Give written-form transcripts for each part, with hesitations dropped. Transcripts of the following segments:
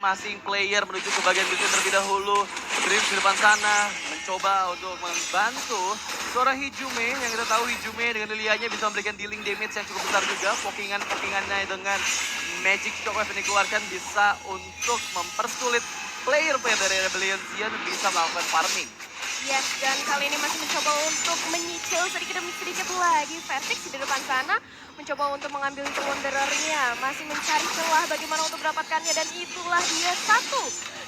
masing player menuju ke bagian bisnis terlebih dahulu. Dreams di depan sana mencoba untuk membantu seorang Hijume, yang kita tahu Hijume dengan Lilianya bisa memberikan dealing damage yang cukup besar juga. Pokingannya dengan Magic Shockwave yang dikeluarkan bisa untuk mempersulit player-player dari Rebellion bisa melakukan farming. Yes, dan kali ini masih mencoba untuk menyicil sedikit demi sedikit lagi. Vertix di depan sana mencoba untuk mengambil Little Wanderer-nya. Masih mencari celah bagaimana untuk mendapatkannya, dan itulah dia satu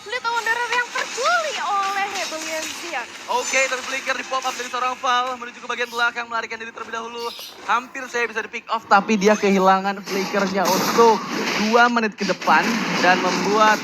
Little Wanderer yang terjuli oleh Rebellion Zion. Oke, tapi flicker di pop up dari seorang Val menuju ke bagian belakang, melarikan diri terlebih dahulu. Hampir saya bisa di pick off, tapi dia kehilangan flickernya untuk 2 menit ke depan dan membuat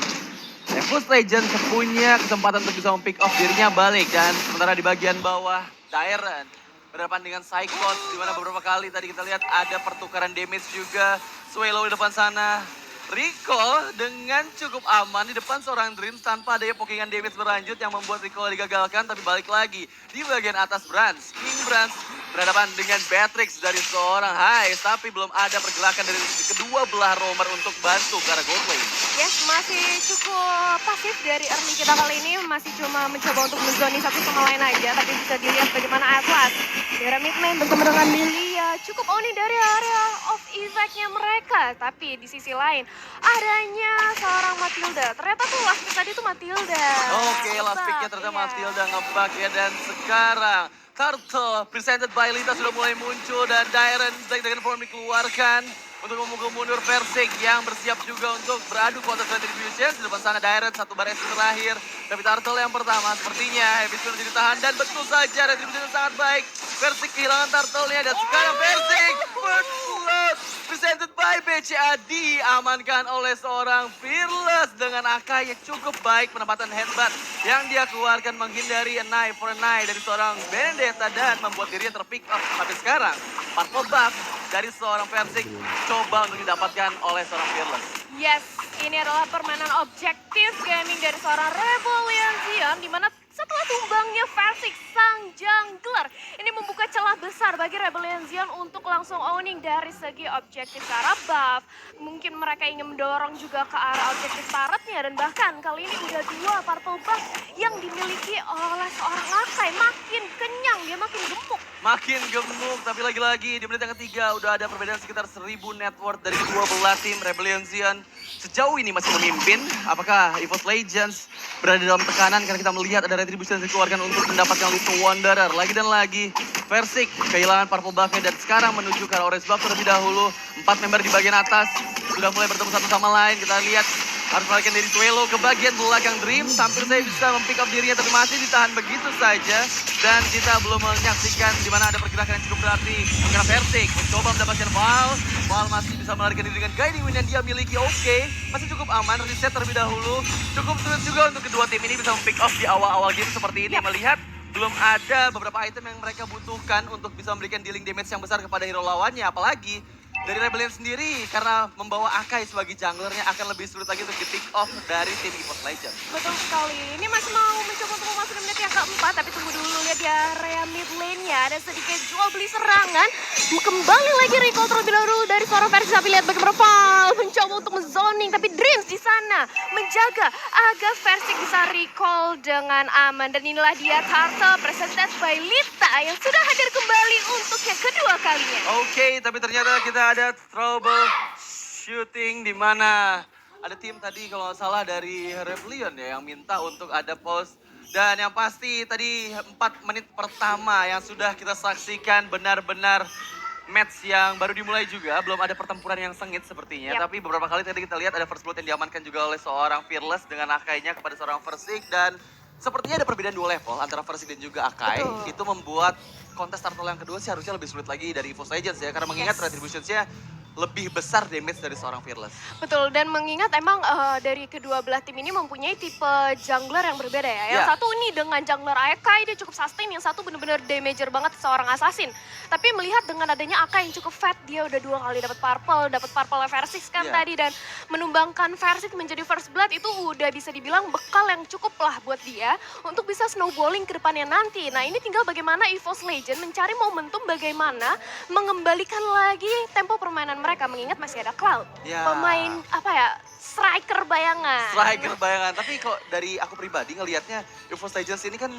Evos Legends punya kesempatan untuk bisa pick off dirinya balik. Dan sementara di bagian bawah, Dairen berhadapan dengan Cyclops, di mana beberapa kali tadi kita lihat ada pertukaran damage juga. Swallow di depan sana. Recall dengan cukup aman di depan seorang Dreams tanpa adanya pokingan damage berlanjut yang membuat Recall digagalkan, tapi balik lagi di bagian atas Brans. King Brans berhadapan dengan Beatrix dari seorang Hais, tapi belum ada pergerakan dari kedua belah roamer untuk bantu ke arah gold lane. Yes, masih cukup pasif dari early kita kali ini, masih cuma mencoba untuk menzoni satu sama lain aja, tapi bisa dilihat bagaimana Atlas dari mid lane bersama dengan Lilia cukup owning dari area of effect-nya mereka, tapi di sisi lain adanya seorang Matilda. Ternyata tuh last pick tadi tuh Matilda. Oke, last picknya ternyata Matilda ngebug ya, dan sekarang Turtle presented by Lita sudah mulai muncul, dan Dairen dengan form dikeluarkan untuk memukul mundur Versik yang bersiap juga untuk beradu kontra Retribution. Di depan sana Dairen satu bar SP terakhir, tapi Turtle yang pertama sepertinya habis sudah ditahan, dan betul saja Retribution sangat baik. Versik kehilangan Turtle-nya, dan sekarang Versik berbuat presented by BCA diamankan oleh seorang Fearless dengan AK yang cukup baik. Penempatan headbutt yang dia keluarkan menghindari a knife for a knife dari seorang Vendetta dan membuat dirinya terpick up. Tapi sekarang purple buff dari seorang Versik coba untuk didapatkan oleh seorang Fearless. Yes, ini adalah permainan objektif gaming dari seorang Rebellion Zion, di mana setelah tumbangnya Versik sang jungler, ini membuka celah besar bagi Rebellion Zion untuk langsung owning dari segi objektif ke arah buff. Mungkin mereka ingin mendorong juga ke arah objektif turretnya, dan bahkan kali ini udah 2 purple buff yang dimiliki oleh seorang Akai. Makin kenyang, dia makin gemuk. Makin gemuk, tapi lagi-lagi di menit yang ketiga udah ada perbedaan sekitar 1000 net worth dari kedua belah tim. Rebellion Zion sejauh ini masih memimpin. Apakah EVOS Legends berada dalam tekanan karena kita melihat ada Retribution yang dikeluarkan untuk mendapatkan Little Wanderer. Lagi dan lagi Versik kehilangan purple buff-nya dan sekarang menuju ke arah orange buff terlebih dahulu. 4 member di bagian atas sudah mulai bertemu satu sama lain. Kita lihat harus melarikan dari Swallow ke bagian belakang Dreams. Hampir saya bisa mempick up dirinya, tapi masih ditahan begitu saja. Dan kita belum menyaksikan di mana ada pergerakan yang cukup berarti. Karena Versik mencoba mendapatkan Val. Val masih bisa melarikan diri dengan guiding win yang dia miliki. Oke, masih cukup aman. Reset terlebih dahulu. Cukup sulit juga untuk kedua tim ini bisa mempick off di awal-awal game seperti ini. Melihat belum ada beberapa item yang mereka butuhkan untuk bisa memberikan dealing damage yang besar kepada hero lawannya. Apalagi dari Rebellion sendiri, karena membawa Akai sebagai junglernya akan lebih sulit lagi untuk di-pick off dari tim EVOS Legends. Betul sekali. Ini masih mau mencoba untuk memasuki menit yang keempat, tapi tunggu dulu, lihat di area mid lane-nya ada sedikit jual beli serangan. Kembali lagi recall terlebih dahulu dari seorang Versik, tapi lihat bagaimana Val mencoba untuk menzoning, tapi Dreams di sana menjaga agar Versik bisa recall dengan aman. Dan inilah dia Turtle presented by Lita yang sudah hadir kembali untuk yang kedua kalinya. Oke, tapi ternyata kita ada trouble shooting di mana ada tim tadi kalau nggak salah dari Rebellion ya yang minta untuk ada pause. Dan yang pasti tadi 4 menit pertama yang sudah kita saksikan benar-benar match yang baru dimulai juga. Belum ada pertempuran yang sengit sepertinya. Yap. Tapi beberapa kali tadi kita lihat ada first blood yang diamankan juga oleh seorang Fearless dengan Akainya kepada seorang Versik. Dan sepertinya ada perbedaan 2 level antara Versik dan juga Akai. Betul. Itu membuat kontes Turtle yang kedua sih harusnya lebih sulit lagi dari EVOS Legends ya. Karena mengingat Retribution-nya lebih besar damage dari seorang Fearless. Betul, dan mengingat emang dari kedua belah tim ini mempunyai tipe jungler yang berbeda ya. Yang Ya. satu ini dengan jungler Akai dia cukup sustain, yang satu benar-benar damager banget seorang assassin. Tapi melihat dengan adanya Akai yang cukup fat, dia udah 2 kali dapat purple Versik kan Ya. tadi, dan menumbangkan Versik menjadi first blood itu udah bisa dibilang bekal yang cukup lah buat dia untuk bisa snowballing ke depannya nanti. Nah, ini tinggal bagaimana EVOS Legends mencari momentum bagaimana mengembalikan lagi tempo permainan mereka mengingat masih ada Cloud. Ya. Pemain striker bayangan. Striker bayangan, tapi kok dari aku pribadi ngelihatnya EVOS Legends ini kan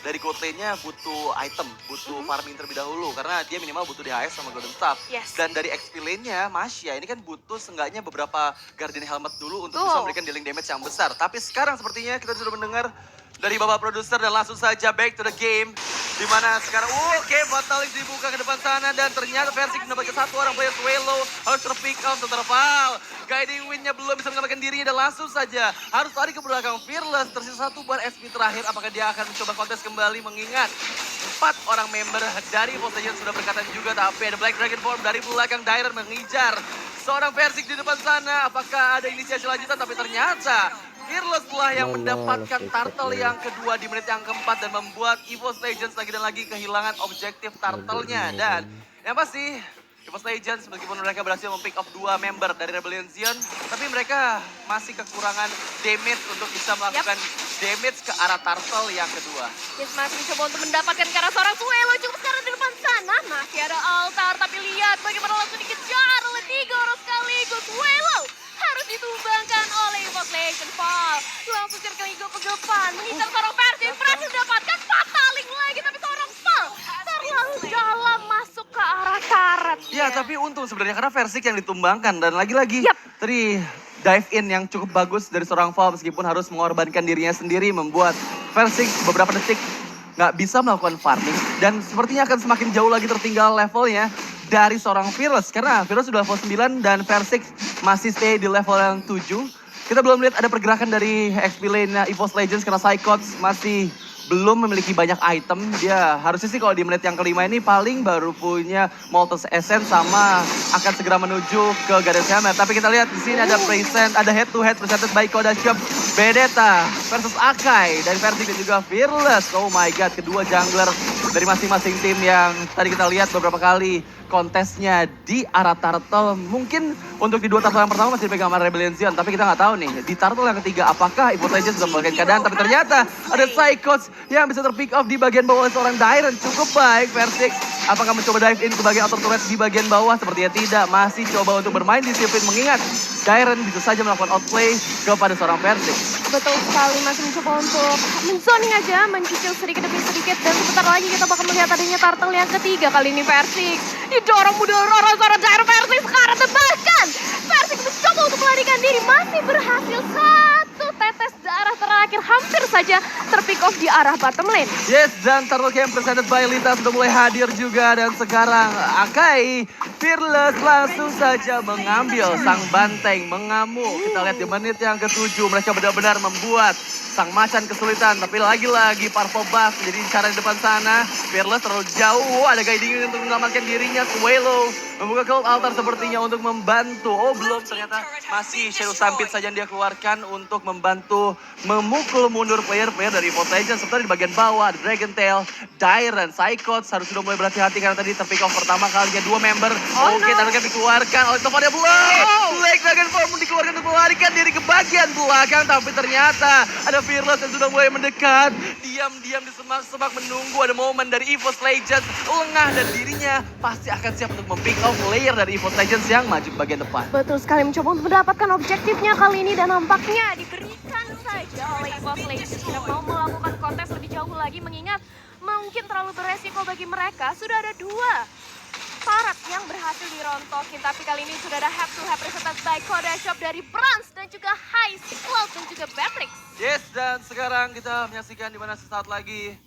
dari gold lane-nya butuh item, butuh farming terlebih dahulu karena dia minimal butuh DHS sama Golden Staff. Yes. Dan dari XP lane-nya Masya ini kan butuh seenggaknya beberapa Guardian Helmet dulu untuk bisa memberikan dealing damage yang besar. Tapi sekarang sepertinya kita sudah mendengar dari bapak produser dan langsung saja back to the game. Dimana sekarang, oke, Fatalis dibuka ke depan sana dan ternyata Versik mendapatkan satu orang player Swallow harus terpick off sementara Val. Guiding win-nya belum bisa menyelamatkan dirinya dan langsung saja harus lari ke belakang Fearless. Tersisa satu bar SP terakhir, apakah dia akan mencoba kontes kembali mengingat 4 orang member dari EVOS Legends sudah berkatan juga, tapi ada Black Dragon Form dari belakang Dairon mengejar seorang Versik di depan sana. Apakah ada inisiasi lanjutan, tapi ternyata Fearless lah yang mendapatkan turtle yang kedua di menit yang keempat dan membuat EVOS Legends lagi dan lagi kehilangan objektif turtle-nya. Dan yang pasti EVOS Legends meskipun mereka berhasil mempick off 2 member dari Rebellion Zion, tapi mereka masih kekurangan damage untuk bisa melakukan damage ke arah turtle yang kedua. Yes, masih mencoba untuk mendapatkan ke arah seorang Swallow cukup sekarang di depan sana. Masih ada altar, tapi lihat bagaimana langsung dikejar oleh 3 orang sekaligus. Swallow harus ditumbangkan oleh EVOS Legends. Fall langsung circling ke depan, mengincar seorang Versi, berhasil mendapatkan Fataling lagi, tapi seorang Fall terlalu dalam masuk ke arah karet. Ya, tapi untung sebenarnya karena Versik yang ditumbangkan dan lagi-lagi tadi dive in yang cukup bagus dari seorang Val meskipun harus mengorbankan dirinya sendiri membuat Versik beberapa detik nggak bisa melakukan farming dan sepertinya akan semakin jauh lagi tertinggal levelnya dari seorang Fearless karena Fearless sudah level 9 dan Versik masih stay di level yang 7. Kita belum lihat ada pergerakan dari XP lane EVOS Legends karena Psychots masih belum memiliki banyak item. Dia harusnya sih kalau di menit yang kelima ini paling baru punya Moltes Essence sama akan segera menuju ke Garden Helmet. Tapi kita lihat di sini ada present, ada head to head presented by Koda Shop. Benedetta versus Akai dari Versik dan juga Fearless. Oh my god, kedua jungler dari masing-masing tim yang tadi kita lihat beberapa kali kontesnya di arah turtle. Mungkin untuk di 2 turtle yang pertama masih dipegang sama Rebellion Zion, tapi kita nggak tahu nih di turtle yang ketiga apakah EVOS Legends sudah melakukan keadaan, tapi ternyata ada Psychots yang bisa terpick off di bagian bawah oleh seorang Dairon. Cukup baik Versik. Apakah mencoba dive in ke bagian outer turret di bagian bawah? Sepertinya tidak, masih coba untuk bermain disiplin mengingat Dairon bisa saja melakukan outplay kepada seorang Versik. Betul sekali, masih mencoba untuk menzoning aja, mencicil sedikit demi sedikit. Dan sebentar lagi kita bakal melihat adanya turtle yang ketiga. Kali ini Versik didorong orang seorang Dairon. Versik sekarang bahkan Versik mencoba untuk melarikan diri, masih berhasil satu tetes darah terakhir hampir saja terpick off di arah bottom lane. Yes, dan turtle camp presented by Lita sudah mulai hadir juga dan sekarang Akai Fearless langsung saja mengambil sang banteng mengamuk. Kita lihat di menit yang ke-7 mereka benar-benar membuat sang macan kesulitan, tapi lagi-lagi Purple Buff jadi cara di depan sana. Fearless terlalu jauh, ada guiding untuk menyelamatkan dirinya. Swallow membuka Cold Altar sepertinya untuk membantu. Oh belum, ternyata masih Shadow Stampede saja yang dia keluarkan untuk membantu memukul mundur player-player dari EVOS Legends. Sebentar di bagian bawah ada Dragon Tail, Dairon, Psychots harus sudah mulai berhati-hati karena tadi terpick off pertama kalinya 2 member. Oke, tapi kan dikeluarkan oleh Topada belum. Black Dragon Form dikeluarkan untuk melarikan diri ke bagian belakang, tapi ternyata ada Fearless yang sudah mulai mendekat. Diam-diam di semak-semak menunggu ada momen dari EVOS Legends lengah dan dirinya pasti akan siap untuk mempick off player dari EVOS Legends yang maju ke bagian depan. Betul sekali, mencoba untuk mendapatkan objektifnya kali ini dan nampaknya diberikan saja oleh EVOS Legends. Tidak mau melakukan kontes lebih jauh lagi mengingat mungkin terlalu beresiko bagi mereka. Sudah ada 2 Parat yang berhasil dirontokin, tapi kali ini sudah ada head to head presented by Koda Shop dari Bronze dan juga High Cloud dan juga Batrix. Yes, dan sekarang kita menyaksikan di mana sesaat lagi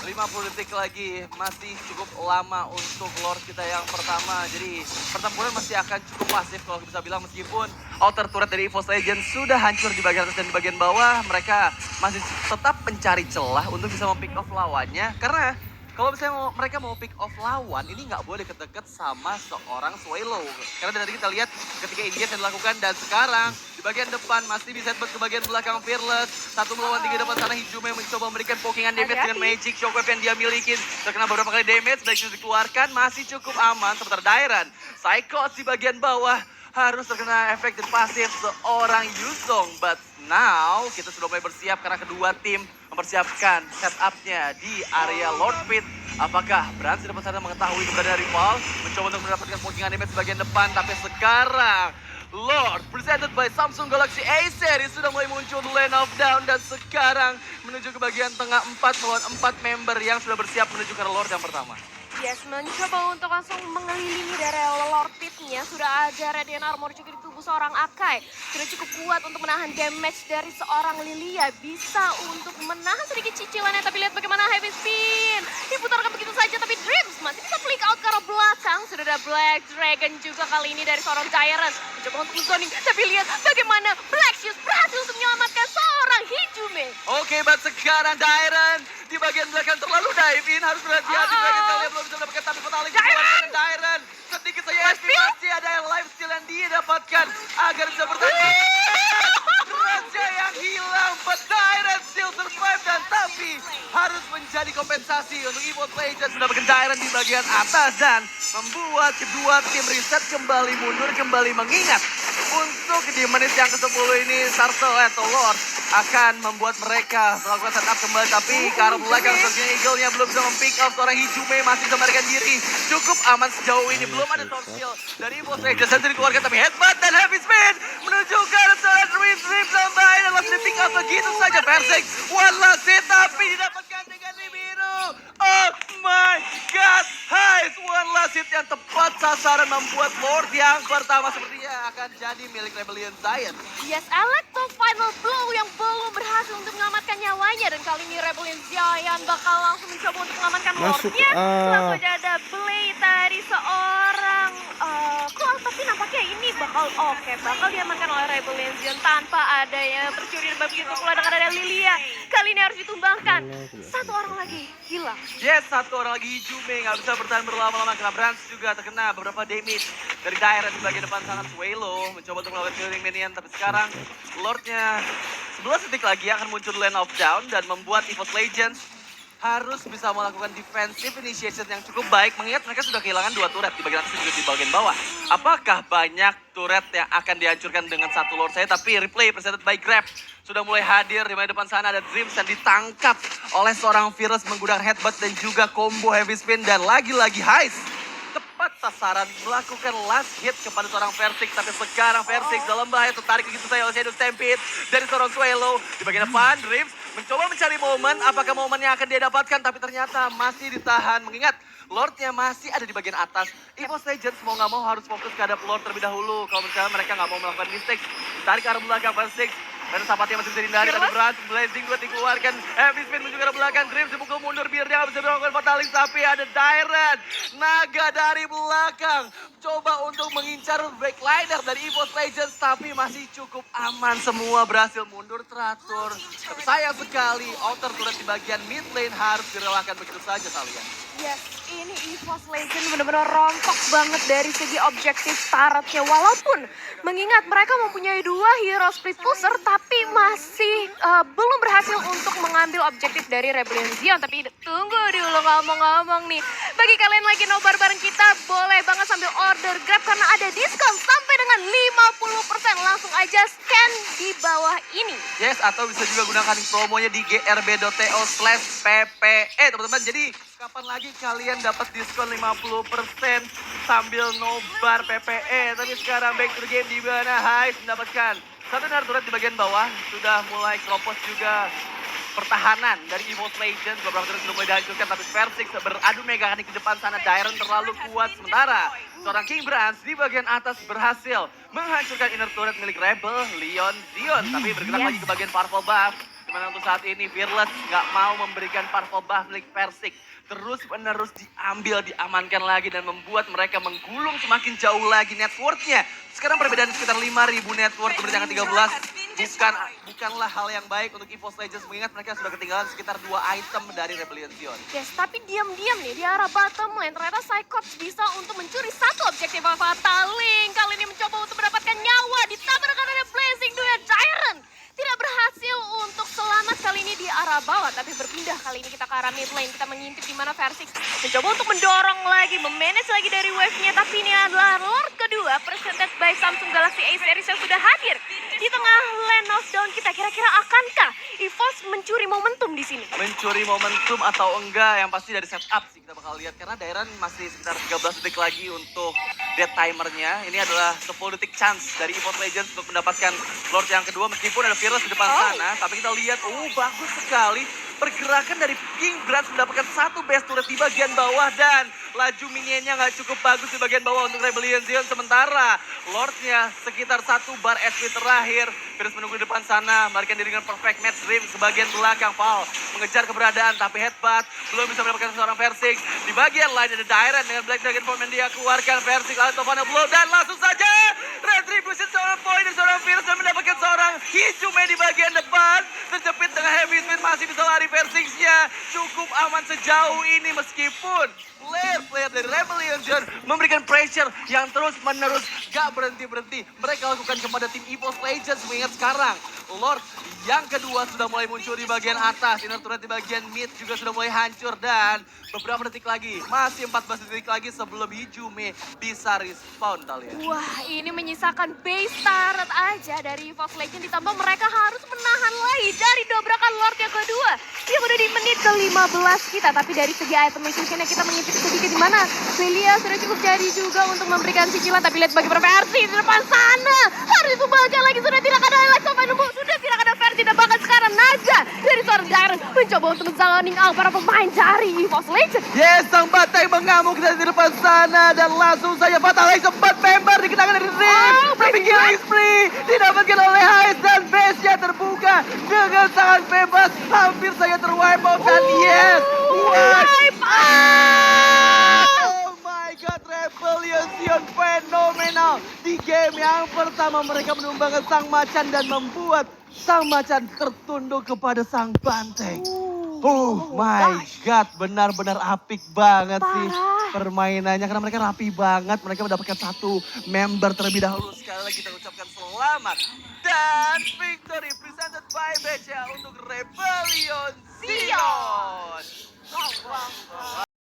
50 detik lagi masih cukup lama untuk Lord kita yang pertama. Jadi pertempuran masih akan cukup pasif kalau bisa bilang, meskipun outer turret dari EVOS Legends sudah hancur di bagian atas dan di bagian bawah. Mereka masih tetap mencari celah untuk bisa mempick off lawannya. Karena kalau misalnya mereka mau pick off lawan, ini nggak boleh deket-deket sama seorang Swallow. Karena dari tadi kita lihat ketika engage yang dilakukan dan sekarang di bagian depan masih bisa ke bagian belakang Fearless. 1 melawan 3 depan sana, Hijume mencoba memberikan pokingan damage dengan magic shockwave yang dia miliki. Terkena beberapa kali damage, baik itu dikeluarkan masih cukup aman. Sementara Dairon, Psychots di bagian bawah harus terkena efek dan pasif seorang Yuzong. But now kita sudah mulai bersiap karena kedua tim mempersiapkan setupnya di area Lord Pit Apakah Brans di depan sana mengetahui keberadaan rival? Mencoba untuk mendapatkan poking damage bagian depan, tapi sekarang Lord presented by Samsung Galaxy A series sudah mulai muncul di Lane of Down dan sekarang menuju ke bagian tengah 4 melawan 4 member yang sudah bersiap menuju ke Lord yang pertama. Yes, mencoba untuk langsung mengelilingi dari Lord Pit-nya. Sudah ada Radiant Armor juga di tubuh seorang Akai. Sudah cukup kuat untuk menahan damage dari seorang Lilia. Bisa untuk menahan sedikit cicilannya, tapi lihat bagaimana Heavy Spin. Diputarkan begitu saja, tapi Dreams masih bisa flick out ke arah belakang. Sudah ada Black Dragon juga kali ini dari seorang Tyrant. Mencoba untuk zoning, tapi lihat bagaimana Black Shoes berhasil untuk menyelamatkan seorang Hijume. Oke, but sekarang Dairen di bagian belakang terlalu dive in, harus berhati-hati. Bagian kalian belum bisa mendapatkan, tapi Fatality dikeluarkan Dairen. Sedikit saja SP masih ada yang life steal yang dia dapatkan agar bisa bertahan. Raja yang hilang, but Dairen still survive dan tapi harus menjadi kompensasi untuk EVOS Legends mendapatkan Dairen di bagian atas dan membuat kedua tim reset kembali mundur, kembali mengingat untuk di menit yang ke-10 ini Turtle atau Lord akan membuat mereka melakukan setup kembali, tapi karena belakang sepertinya Eagle-nya belum bisa mempick up seorang Hijume, masih bisa melarikan diri. Cukup aman sejauh ini, belum ada top skill dari EVOS Legends yang dikeluarkan, tapi headbutt dan heavy spin menuju ke arah seorang Dream sampai dan langsung di pick up begitu saja. Persik, one last hit tapi didapatkan dengan Nibiru. Oh my god, Heist, one last hit yang tepat sasaran membuat Lord yang pertama sepertinya akan jadi milik Rebellion Giant. Yes, Electro Final Blow yang belum berhasil untuk menyelamatkan nyawanya. Dan kali ini Rebellion Giant bakal langsung mencoba untuk mengamankan Lordnya. Langsung aja ada Blade dari seorang Claw, tapi nampaknya ini bakal bakal diamankan oleh Rebellion Giant tanpa adanya tercuri begitu pula dengan ada Lilia. Kali ini harus ditumbangkan. Satu orang lagi hilang. Yes, satu orang lagi Hijume nggak bisa bertahan berlama-lama karena Brans juga terkena beberapa damage dari Dairen di bagian depan sana. Swelo mencoba untuk melawan killing minion, tapi sekarang Lordnya 11 detik lagi akan muncul Lane of Down dan membuat EVOS Legends harus bisa melakukan defensive initiation yang cukup baik mengingat mereka sudah kehilangan 2 turret di bagian atas dan juga di bagian bawah. Apakah banyak turret yang akan dihancurkan dengan satu Lord saya? Tapi replay presented by Grab sudah mulai hadir di bagian depan sana, ada Dreams yang ditangkap oleh seorang Virus menggunakan headbutt dan juga combo heavy spin dan lagi-lagi Heist tepat sasaran melakukan last hit kepada seorang Persik, tapi sekarang Persik dalam bahaya tertarik begitu saja oleh Shadow Stampede dari seorang Swallow di bagian depan. Dreams mencoba mencari momen, apakah momennya akan dia dapatkan, tapi ternyata masih ditahan mengingat Lordnya masih ada di bagian atas. EVOS Legends mau nggak mau harus fokus terhadap Lord terlebih dahulu. Kalau misalnya mereka nggak mau melakukan mistake, tarik ke arah belakang Persik. Dan sahabatnya masih bisa dihindari, tapi Brans Blazing juga dikeluarkan. Heavy spin menuju ke arah belakang, Dreams dipukul mundur biar dia nggak bisa melakukan fataling, tapi ada Dairen. Naga dari belakang, coba untuk mengincar backliner dari EVOS Legends, tapi masih cukup aman, semua berhasil mundur teratur. Tapi sayang sekali, outer turret di bagian mid lane harus direlakan begitu saja kalian. Yes, ini EVOS Legends benar-benar rontok banget dari segi objektif turretnya. Walaupun mengingat mereka mempunyai 2 hero split pusher, tapi masih belum berhasil untuk mengambil objektif dari Rebellion Giant. Tapi tunggu dulu ngomong-ngomong nih. Bagi kalian lagi nobar bareng kita, boleh banget sambil order Grab karena ada diskon sampai dengan 50%. Langsung aja scan di bawah ini. Yes, atau bisa juga gunakan promonya di grb.to/ppe teman-teman. Jadi kapan lagi kalian dapat diskon 50% sambil nobar PPE. Tapi sekarang back to the game di mana Heist mendapatkan satu turret di bagian bawah. Sudah mulai keropos juga pertahanan dari EVOS Legends. Beberapa turret sudah mulai dihancurkan, tapi Persik beradu mekanik di depan sana. Dairen terlalu kuat, sementara seorang King Brans di bagian atas berhasil menghancurkan inner turret milik Rebel Leon Zion. Tapi bergerak lagi ke bagian powerful buff, dimana untuk saat ini Fearless nggak mau memberikan powerful buff milik Persik. Terus menerus diambil, diamankan lagi dan membuat mereka menggulung semakin jauh lagi net worth-nya. Sekarang perbedaan sekitar 5.000 net worth kemudian yang 13. Bukanlah hal yang baik untuk EVOS Legends mengingat mereka sudah ketinggalan sekitar 2 item dari Rebellion Giant. Yes, tapi diam-diam nih di arah bottom lane ternyata Cyclops bisa untuk mencuri satu objektif Fataling. Kali ini mencoba untuk mendapatkan nyawa, ditabrakan ada Blazing dengan Tyrant. Tidak berhasil untuk selamat kali ini di arah bawah, tapi berpindah kali ini kita ke arah mid lane. Kita mengintip di mana Versix mencoba untuk mendorong lagi, memanage lagi dari wave-nya, tapi ini adalah Lord kedua presented by Samsung Galaxy A series yang sudah hadir di tengah Lane of Down kita. Kira-kira akankah EVOS mencuri momentum di sini? Mencuri momentum atau enggak, yang pasti dari setup sih kita bakal lihat karena Dairon masih sekitar 13 detik lagi untuk dead timernya. Ini adalah 10 detik chance dari EVOS Legends untuk mendapatkan Lord yang kedua meskipun ada Fearless di depan sana. Tapi kita lihat, bagus sekali pergerakan dari King Brands mendapatkan satu base turret di bagian bawah dan laju minionnya nggak cukup bagus di bagian bawah untuk Rebellion Zion. Sementara Lordnya sekitar 1 bar SP terakhir. Virus menunggu di depan sana, melarikan diri dengan perfect match rim sebagian belakang. Paul mengejar keberadaan tapi headbutt belum bisa mendapatkan seorang Versix. Di bagian lain ada Dairon dengan Black Dragon Form yang dia keluarkan. Versix lalu Tovana blow dan langsung saja retribution seorang point dari seorang Virus dan mendapatkan seorang Hizume di bagian depan. Terjepit dengan heavy speed, masih bisa lari Versixnya. Cukup aman sejauh ini meskipun player dari Rebellion Zion memberikan pressure yang terus menerus gak berhenti-berhenti. Mereka lakukan kepada tim EVOS Legends mengingat sekarang Lord yang kedua sudah mulai muncul di bagian atas. Inner turret di bagian mid juga sudah mulai hancur dan beberapa detik lagi, masih 14 detik lagi sebelum Hizume bisa respawn Talia. Wah, ini menyisakan base turret aja dari EVOS Legends ditambah mereka harus menahan lagi dari dobrakan Lord yang kedua. Yang udah di menit ke-15 kita, tapi dari segi item acquisition-nya kita mengintip sedikit di mana Velia sudah cukup jadi juga untuk memberikan cicilan, tapi lihat bagi Versi di depan sana. Harus ditumbangkan lagi, sudah tidak ada highlight sampai nunggu, sudah tidak ada Versi dan bahkan sekarang Naga dari seorang Dairon mencoba untuk menzoning out para pemain dari EVOS Legends. Yes, sang batai mengamuk dari di depan sana dan langsung saja Fatalize 4 member dikenakan dari Rim. Tapi killing spree didapatkan oleh Hais dan base-nya terbuka dengan sangat bebas. Hampir saja terwipe out dan yes, Wipe out! Oh my god, Rebellion Zion fenomenal. Di game yang pertama mereka menumbangkan sang macan dan membuat sang macan tertunduk kepada sang banteng. Oh my god, benar-benar apik banget sih permainannya karena mereka rapi banget. Mereka mendapatkan satu member terlebih dahulu. Sekali lagi kita ucapkan selamat dan victory presented by BCA untuk Rebellion Zion.